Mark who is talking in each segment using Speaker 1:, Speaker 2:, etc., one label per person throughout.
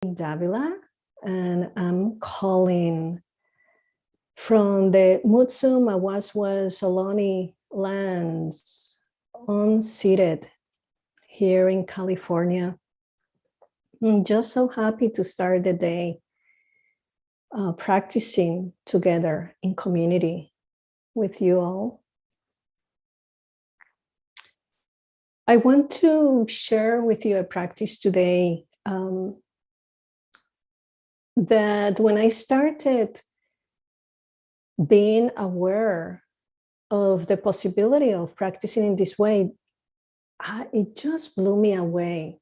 Speaker 1: Davila, and I'm calling from the Mutsu Mawaswa Soloni lands, unceded here in California. I'm just so happy to start the day practicing together in community with you all. I want to share with you a practice today that when I started being aware of the possibility of practicing in this way, it just blew me away.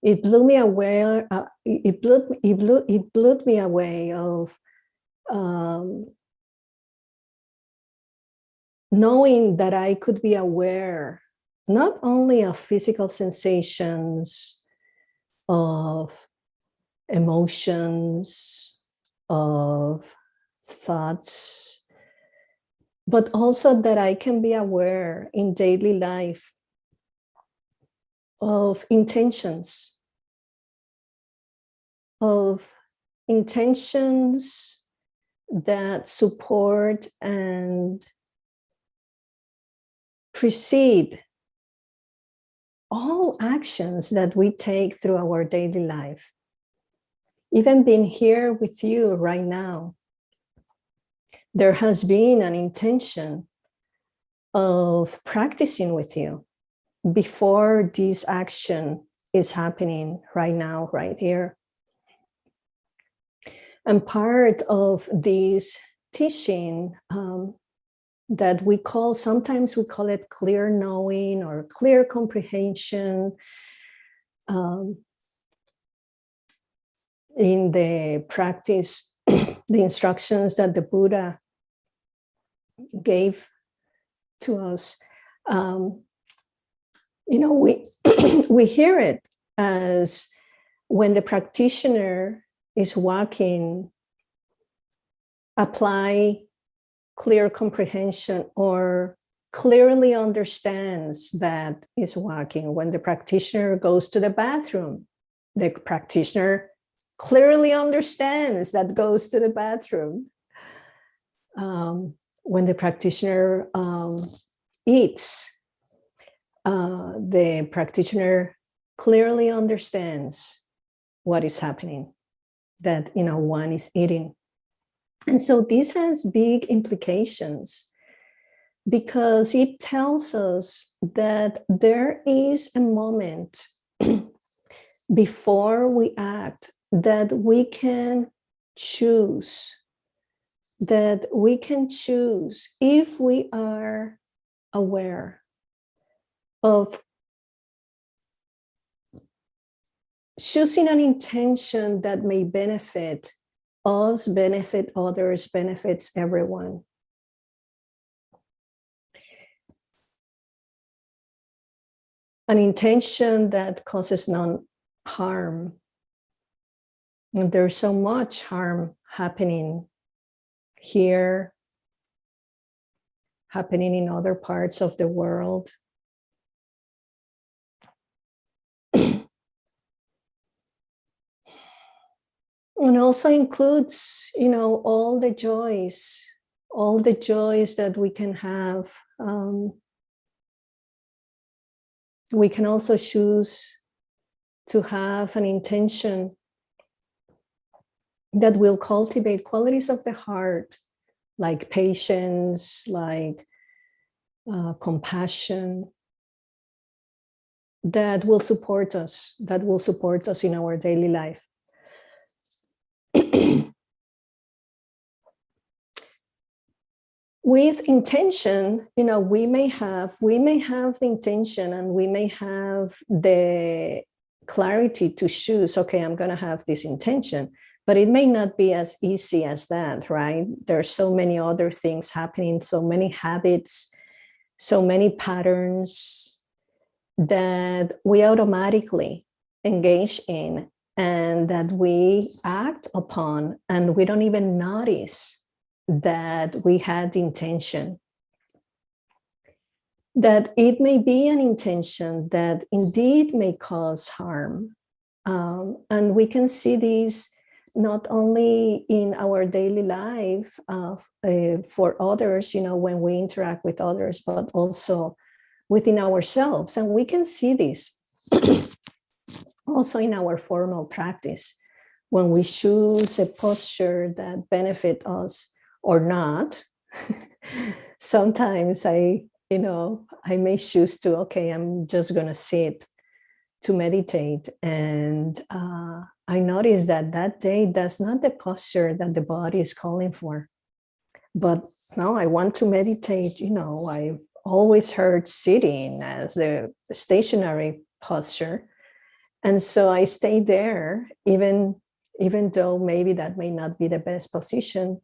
Speaker 1: It blew me away. It blew me away of knowing that I could be aware not only of physical sensations, of emotions, of thoughts, but also that I can be aware in daily life of intentions that support and precede all actions that we take through our daily life. Even being here with you right now, there has been an intention of practicing with you before this action is happening right now, right here. And part of this teaching that sometimes we call it clear knowing or clear comprehension. In the practice, the instructions that the Buddha gave to us, we we hear it as when the practitioner is walking, apply clear comprehension or clearly understands that is walking. When the practitioner goes to the bathroom, the practitioner clearly understands that goes to the bathroom. When the practitioner eats, the practitioner clearly understands what is happening, that one is eating. And so this has big implications because it tells us that there is a moment before we act that we can choose, if we are aware of choosing an intention that may benefit us, benefit others, benefits everyone. An intention that causes non-harm. And there's so much harm happening here, happening in other parts of the world. And also includes, all the joys that we can have. We can also choose to have an intention that will cultivate qualities of the heart, like patience, like compassion, that will support us in our daily life. With intention, we may have the intention and we may have the clarity to choose, okay, I'm going to have this intention, but it may not be as easy as that, right? There's so many other things happening, so many habits, so many patterns that we automatically engage in and that we act upon, and we don't even notice that we had the intention. That it may be an intention that indeed may cause harm, And we can see these not only in our daily life for others, when we interact with others, but also within ourselves. And we can see this also in our formal practice. When we choose a posture that benefits us or not, sometimes I may choose to, okay, I'm just going to sit to meditate. And I notice that day, that's not the posture that the body is calling for. But no, I want to meditate. I've always heard sitting as the stationary posture. And so I stay there, even though maybe that may not be the best position.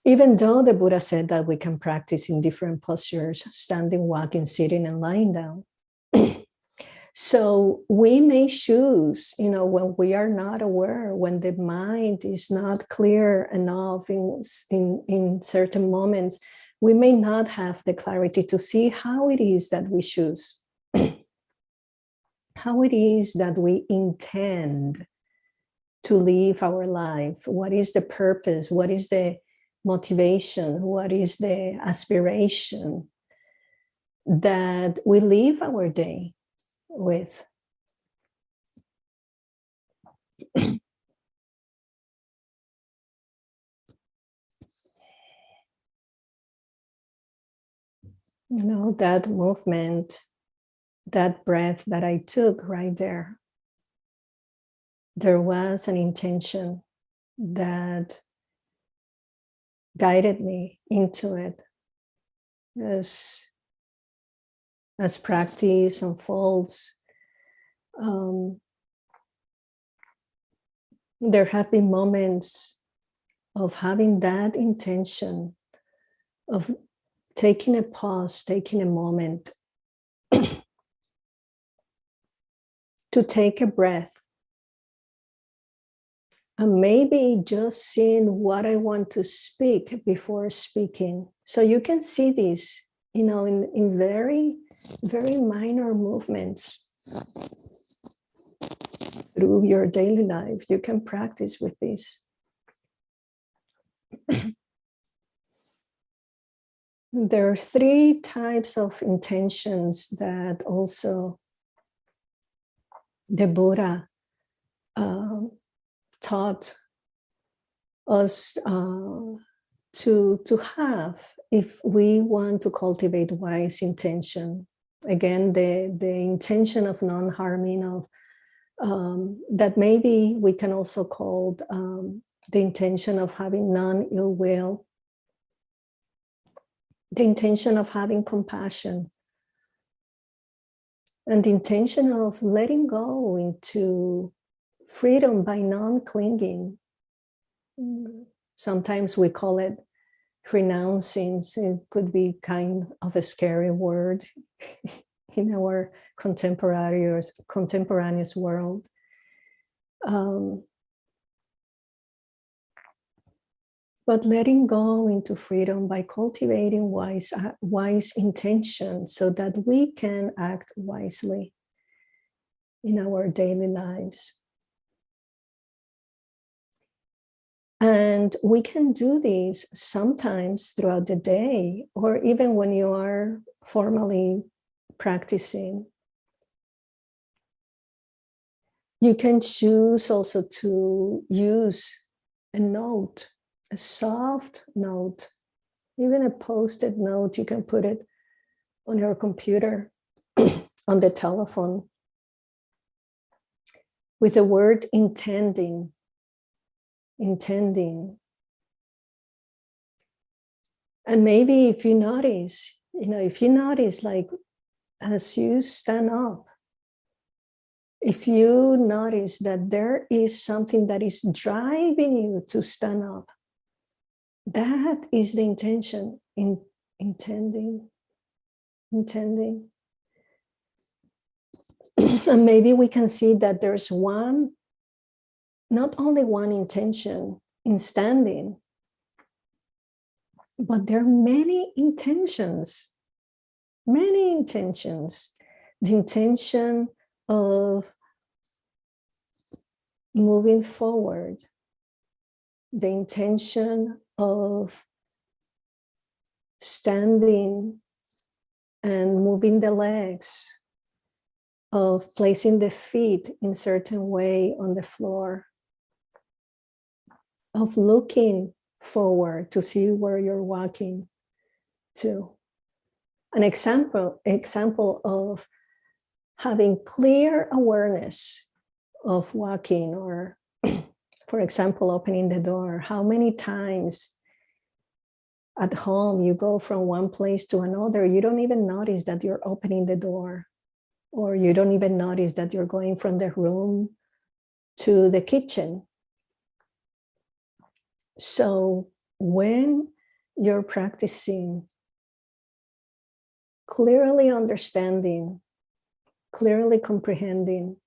Speaker 1: Even though the Buddha said that we can practice in different postures, standing, walking, sitting, and lying down. So we may choose, when we are not aware, when the mind is not clear enough in certain moments, we may not have the clarity to see how it is that we choose, how it is that we intend to live our life. What is the purpose? What is the motivation? What is the aspiration that we live our day with? That movement, that breath that I took right there, there was an intention that guided me into it. As practice unfolds, there have been moments of having that intention, of taking a pause, taking a moment to take a breath, and maybe just seeing what I want to speak before speaking. So you can see this, in very, very minor movements through your daily life. You can practice with this. There are 3 types of intentions that also the Buddha taught us to have if we want to cultivate wise intention. Again, the intention of non-harming, of that maybe we can also call the intention of having non-ill will, the intention of having compassion, and the intention of letting go into freedom by non-clinging. Sometimes we call it renouncing. It could be kind of a scary word in our contemporaneous world. But letting go into freedom by cultivating wise intention so that we can act wisely in our daily lives. And we can do this sometimes throughout the day, or even when you are formally practicing. You can choose also to use a note, a soft note, even a post-it note. You can put it on your computer, on the telephone, with the word intending. And maybe if you notice, like as you stand up, if you notice that there is something that is driving you to stand up, that is the intention, intending. And maybe we can see that there's not only one intention in standing, but there are many intentions. The intention of moving forward, the intention of standing and moving the legs, of placing the feet in certain way on the floor, of looking forward to see where you're walking to. An example of having clear awareness of walking, or for example, opening the door. How many times at home you go from one place to another, you don't even notice that you're opening the door, or you don't even notice that you're going from the room to the kitchen. So when you're practicing clearly understanding, clearly comprehending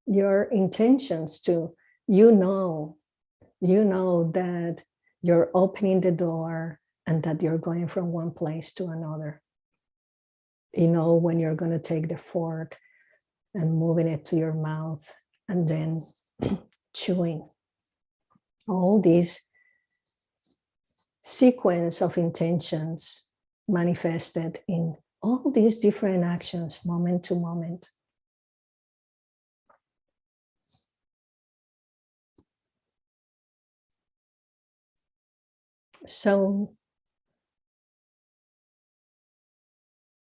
Speaker 1: your intentions to, you know that you're opening the door and that you're going from one place to another. You know when you're going to take the fork and moving it to your mouth and then chewing. All these sequence of intentions manifested in all these different actions, moment to moment. So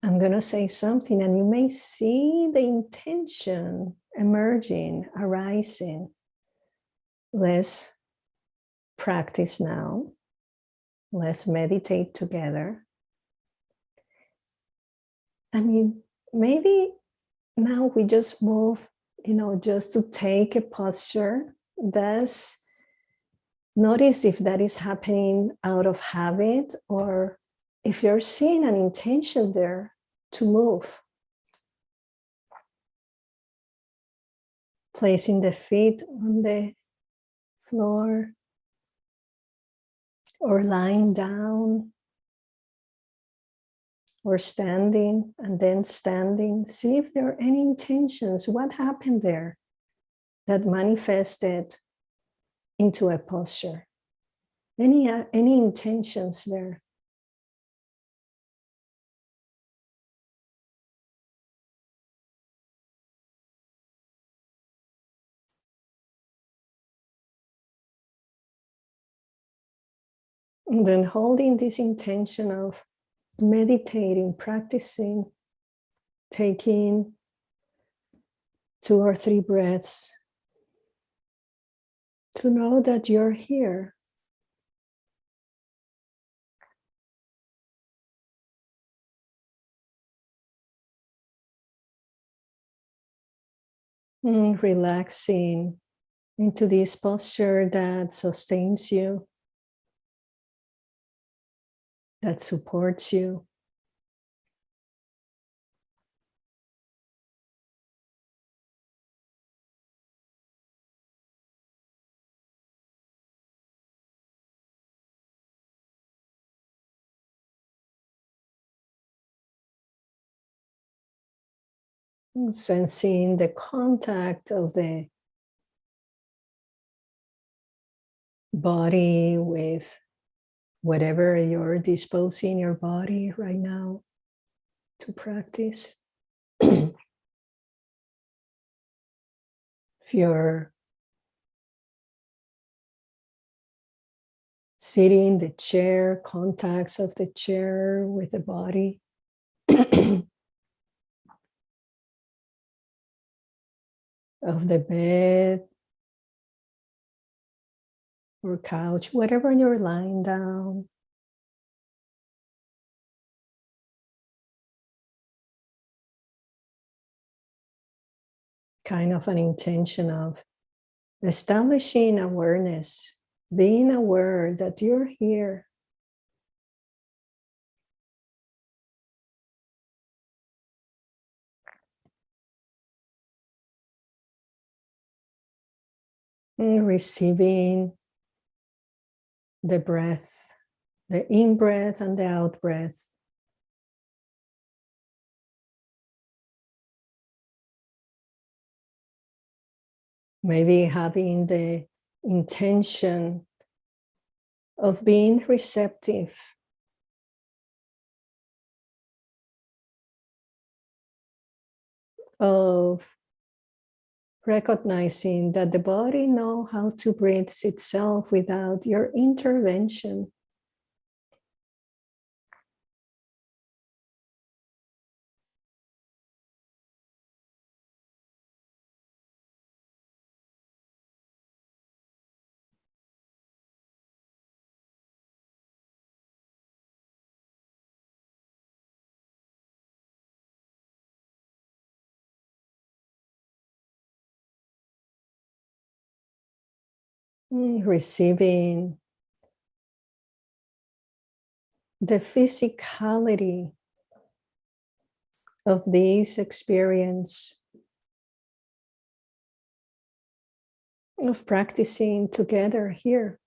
Speaker 1: I'm going to say something and you may see the intention emerging, arising. Let's practice now. Let's meditate together. I mean, maybe now we just move, just to take a posture. Thus, notice if that is happening out of habit, or if you're seeing an intention there to move. Placing the feet on the floor, or lying down, or standing and then standing. See if there are any intentions. What happened there that manifested into a posture? Any intentions there? And then holding this intention of meditating, practicing, taking 2 or 3 breaths to know that you're here. And relaxing into this posture that sustains you, that supports you. Sensing the contact of the body with whatever you're disposing your body right now to practice. If you're sitting, the chair, contacts of the chair with the body. Of the bed or couch, whatever you're lying down. Kind of an intention of establishing awareness, being aware that you're here. And receiving the breath, the in-breath and the out-breath. maybe having the intention of being receptive, of recognizing that the body knows how to breathe itself without your intervention. Receiving the physicality of this experience of practicing together here.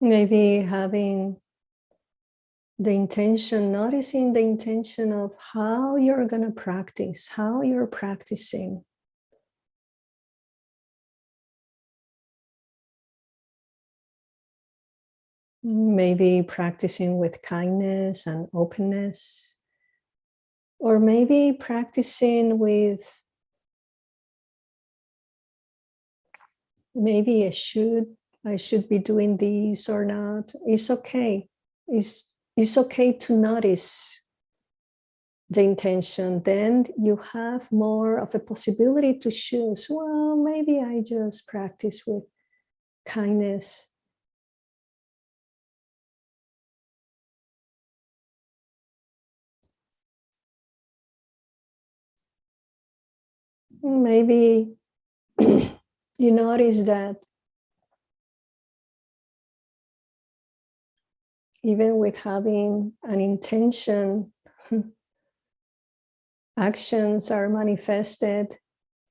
Speaker 1: Maybe having the intention, noticing the intention of how you're going to practice, how you're practicing. Maybe practicing with kindness and openness, or maybe practicing with maybe I should be doing this or not. It's okay. It's okay to notice the intention. Then you have more of a possibility to choose. Well, maybe I just practice with kindness. Maybe you notice that even with having an intention, actions are manifested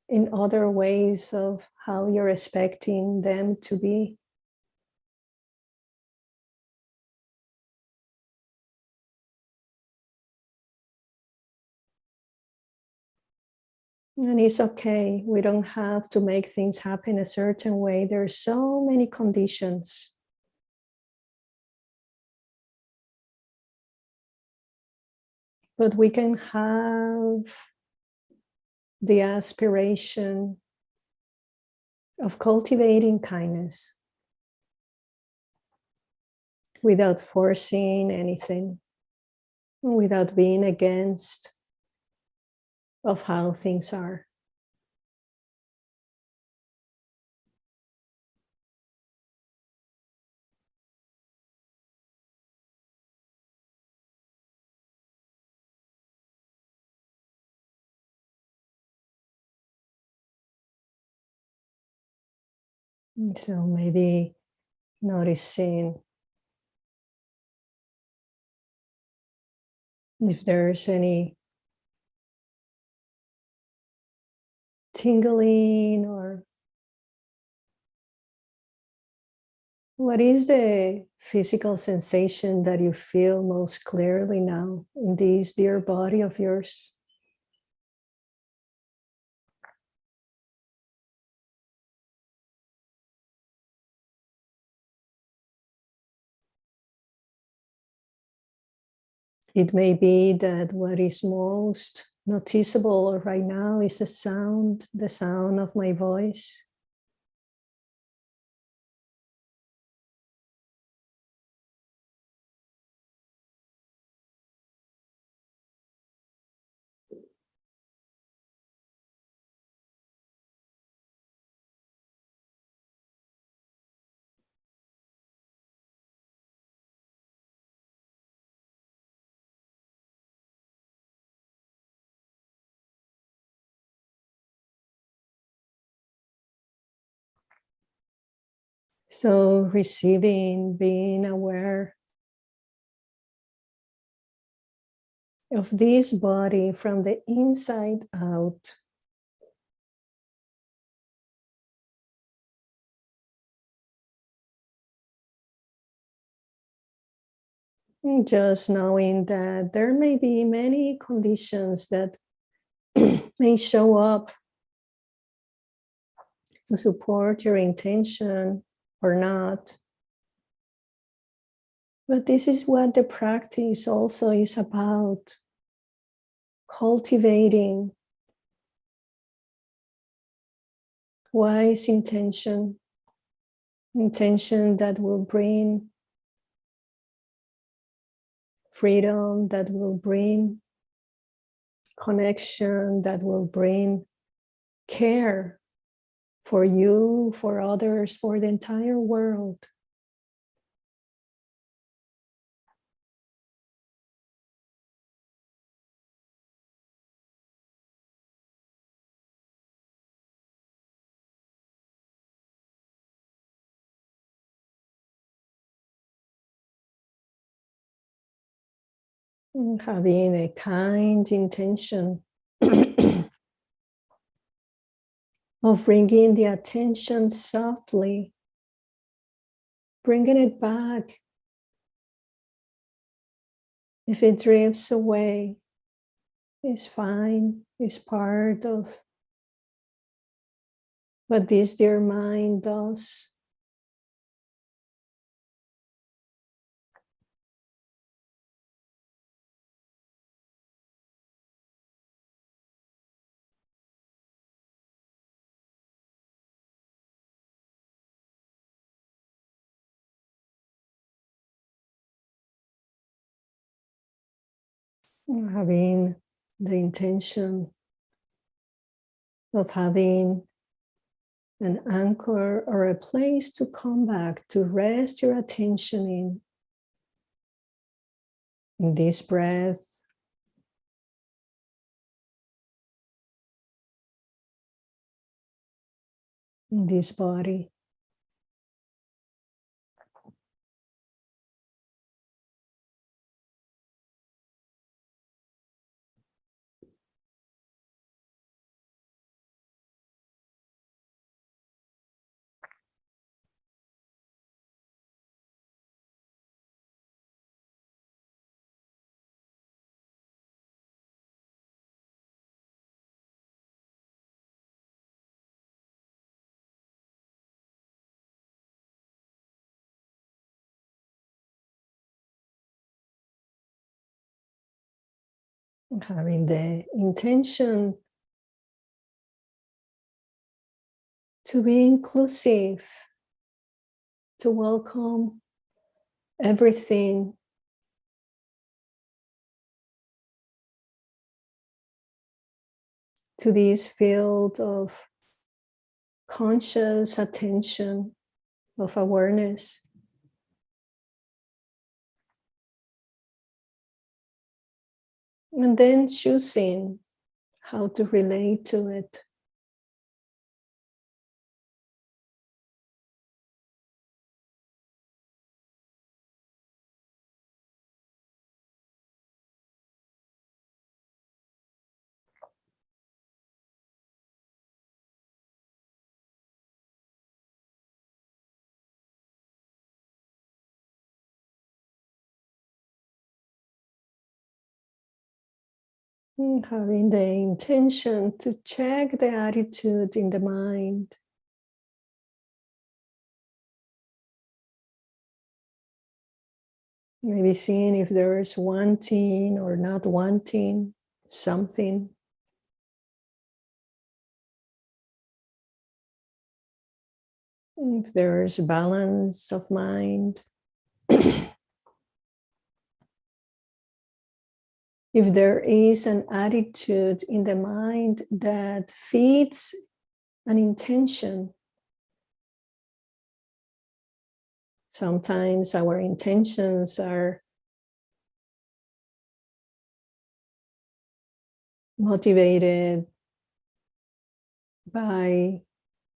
Speaker 1: in other ways of how you're expecting them to be. And it's okay. We don't have to make things happen a certain way. There's so many conditions. But we can have the aspiration of cultivating kindness without forcing anything, without being against of how things are. So maybe noticing if there's any tingling, or what is the physical sensation that you feel most clearly now in this dear body of yours? It may be that what is most noticeable right now is the sound of my voice. So receiving, being aware of this body from the inside out. Just knowing that there may be many conditions that may show up to support your intention or not. But this is what the practice also is about, cultivating wise intention, intention that will bring freedom, that will bring connection, that will bring care for you, for others, for the entire world. Having a kind intention of bringing the attention softly, bringing it back. If it drifts away, it's fine, it's part of what this dear mind does. Having the intention of having an anchor or a place to come back to rest your attention in this breath, in this body. Having the intention to be inclusive, to welcome everything, to this field of conscious attention, of awareness. And then choosing how to relate to it. Having the intention to check the attitude in the mind. Maybe seeing if there is wanting or not wanting something. If there is balance of mind. If there is an attitude in the mind that feeds an intention. Sometimes our intentions are motivated by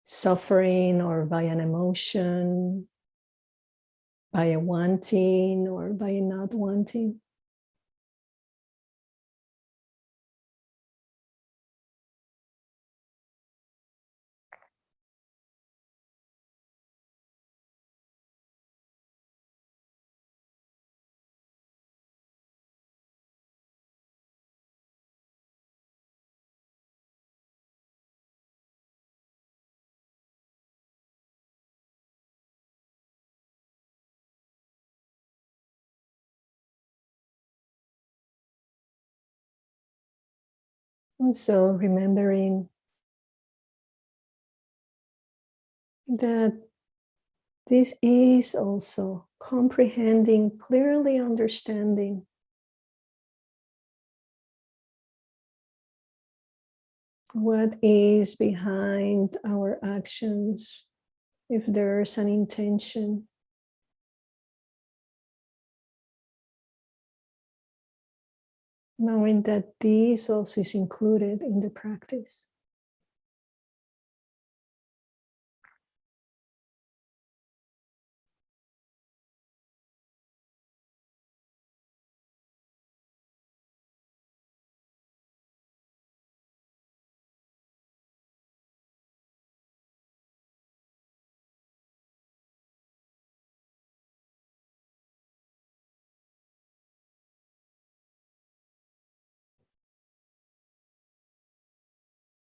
Speaker 1: suffering or by an emotion, by a wanting or by a not wanting. And so remembering that this is also comprehending, clearly understanding what is behind our actions, if there's an intention. Knowing that this also is included in the practice.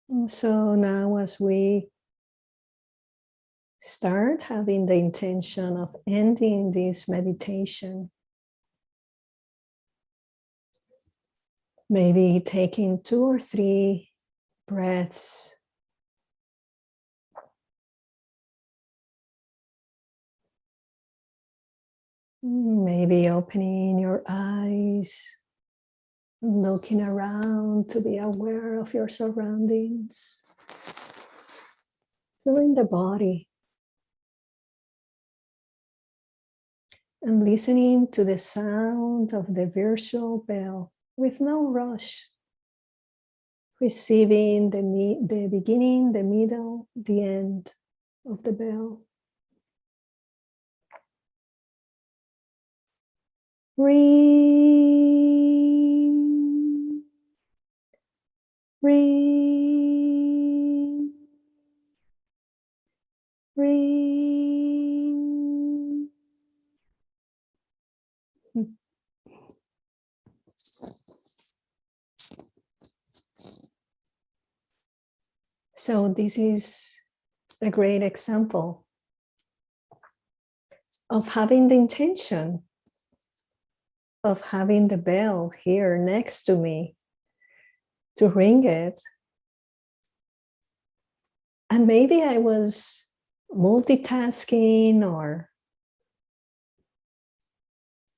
Speaker 1: And so now, as we start having the intention of ending this meditation, maybe taking 2 or 3 breaths, maybe opening your eyes, looking around to be aware of your surroundings, feeling the body, and listening to the sound of the virtual bell with no rush, receiving the beginning, the middle, the end of the bell. Ring, ring, ring. So this is a great example of having the intention of having the bell here next to me, to ring it. And maybe I was multitasking or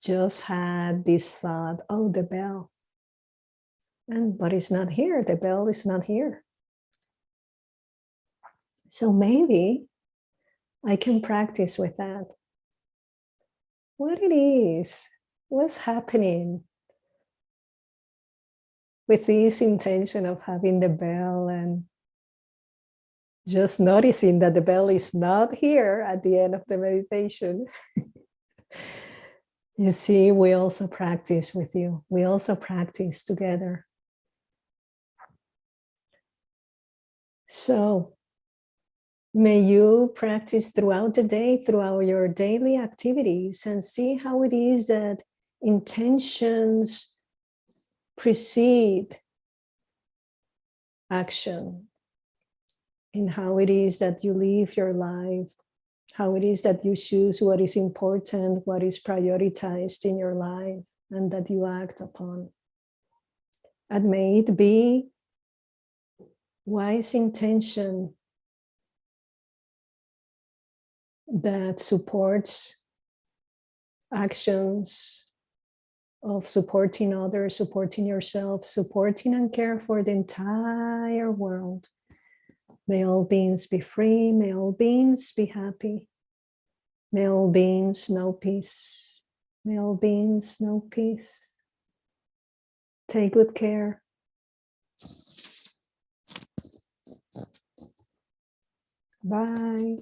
Speaker 1: just had this thought, oh, the bell. But it's not here. The bell is not here. So maybe I can practice with that. What it is, what's happening with this intention of having the bell, and just noticing that the bell is not here at the end of the meditation. You see, we also practice with you. We also practice together. So may you practice throughout the day, throughout your daily activities, and see how it is that intentions precede action, in how it is that you live your life, how it is that you choose what is important, what is prioritized in your life, and that you act upon. And may it be wise intention that supports actions of supporting others, supporting yourself, supporting and care for the entire world. May all beings be free. May all beings be happy. May all beings know peace. May all beings know peace. Take good care. Bye.